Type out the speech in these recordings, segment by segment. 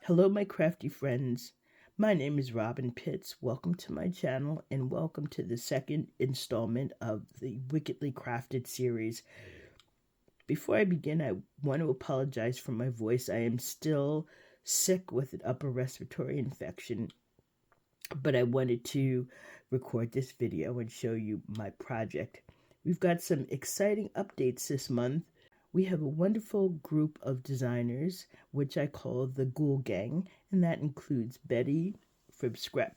Hello, my crafty friends. My name is Robyn Pitts. Welcome to my channel and welcome to the second installment of the Wickedly Crafted series. Before I begin, I want to apologize for my voice. I am still sick with an upper respiratory infection, but I wanted to record this video and show you my project. We've got some exciting updates this month. We have a wonderful group of designers, which I call the Ghoul Gang, and that includes Betty from Scrap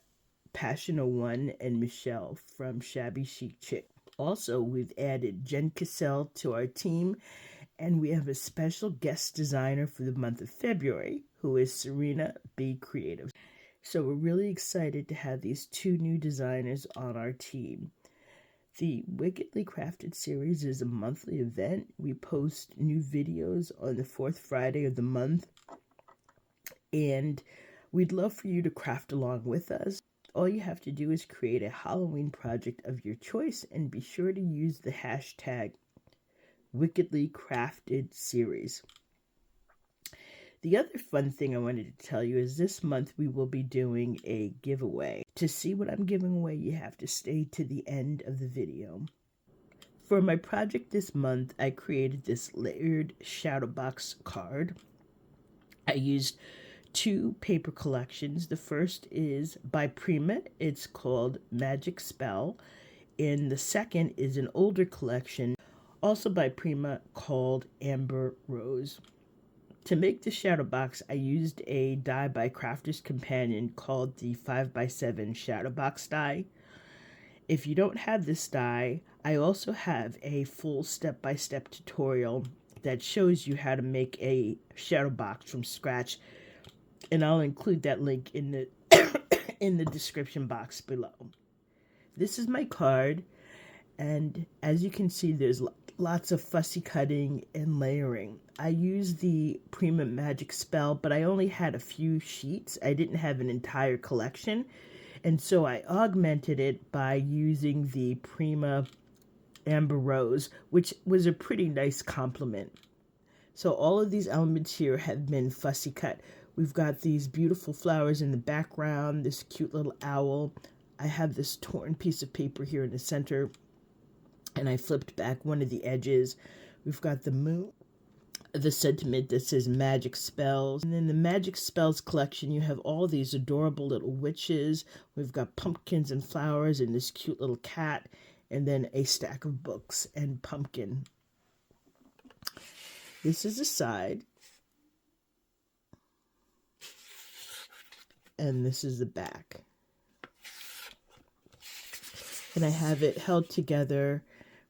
Passion 01 and Michelle from Shabby Chic Chick. Also, we've added Jen Cassell to our team, and we have a special guest designer for the month of February, who is Serena B. Creative. So we're really excited to have these two new designers on our team. The Wickedly Crafted series is a monthly event. We post new videos on the fourth Friday of the month, and we'd love for you to craft along with us. All you have to do is create a Halloween project of your choice and be sure to use the hashtag wickedlycraftedseries. The other fun thing I wanted to tell you is this month we will be doing a giveaway. To see what I'm giving away, you have to stay to the end of the video. For my project this month, I created this layered Shadowbox card. I used two paper collections. The first is by Prima. It's called Magic Spell. And the second is an older collection, also by Prima, called Amber Rose. To make the shadow box, I used a die by Crafter's Companion called the 5x7 shadow box die. If you don't have this die, I also have a full step-by-step tutorial that shows you how to make a shadow box from scratch, and I'll include that link in the in the description box below. This is my card, and as you can see, there's lots of fussy cutting and layering. I used the Prima Magic Spell, but I only had a few sheets. I didn't have an entire collection, and so I augmented it by using the Prima Amber Rose, which was a pretty nice complement. So all of these elements here have been fussy cut. We've got these beautiful flowers in the background, this cute little owl. I have this torn piece of paper here in the center, and I flipped back one of the edges. We've got the moon, the sentiment that says Magic Spells. And in the Magic Spells collection, you have all these adorable little witches. We've got pumpkins and flowers and this cute little cat, and then a stack of books and pumpkin. This is the side, and this is the back. And I have it held together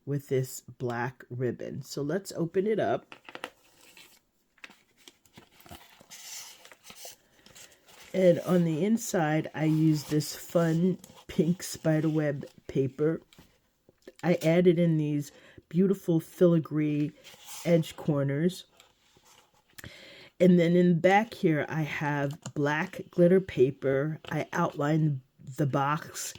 with this black ribbon. So let's open it up. And on the inside, I use this fun pink spiderweb paper. I added in these beautiful filigree edge corners. And then in the back here, I have black glitter paper. I outlined the box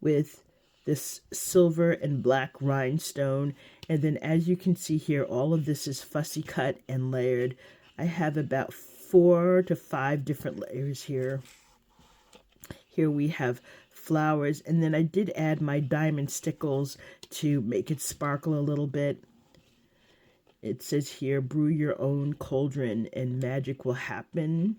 with this silver and black rhinestone, and then as you can see here, all of this is fussy cut and layered. I have about 4 to 5 different layers here. Here we have flowers, and then I did add my diamond stickles to make it sparkle a little bit. It says here, brew your own cauldron and magic will happen.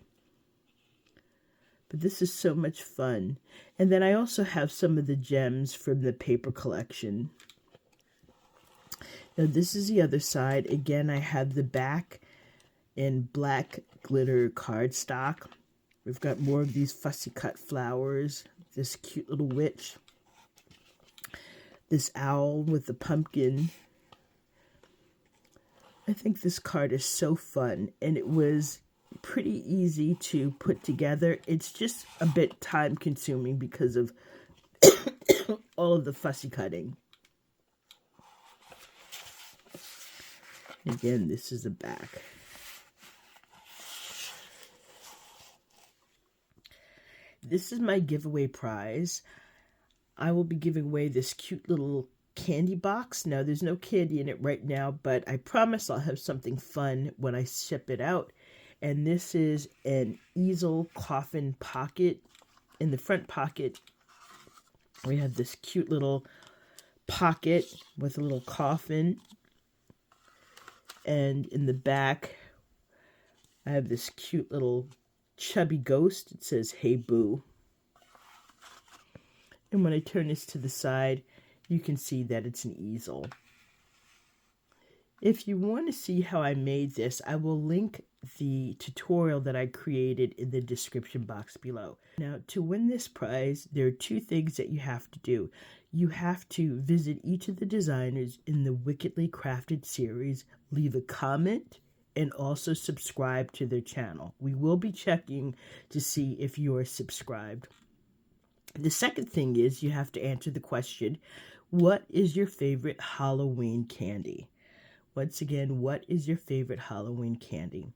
But this is so much fun. And then I also have some of the gems from the paper collection. Now this is the other side. Again, I have the back in black glitter cardstock. We've got more of these fussy cut flowers, this cute little witch, this owl with the pumpkin. I think this card is so fun, and it was pretty easy to put together. It's just a bit time consuming because of all of the fussy cutting. Again, this is the back. This is my giveaway prize. I will be giving away this cute little candy box. Now, there's no candy in it right now, but I promise I'll have something fun when I ship it out. and this is an easel coffin pocket. In the front pocket, we have this cute little pocket with a little coffin, and in the back, I have this cute little chubby ghost. It says, "Hey Boo." And when I turn this to the side, you can see that it's an easel. If you want to see how I made this, I will link the tutorial that I created in the description box below. Now, to win this prize, there are two things that you have to do. You have to visit each of the designers in the Wickedly Crafted series, leave a comment, and also subscribe to their channel. We will be checking to see if you are subscribed. The second thing is you have to answer the question, what is your favorite Halloween candy? Once again, what is your favorite Halloween candy?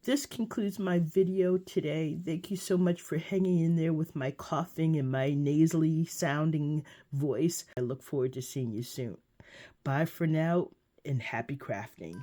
This concludes my video today. Thank you so much for hanging in there with my coughing and my nasally sounding voice. I look forward to seeing you soon. Bye for now, and happy crafting.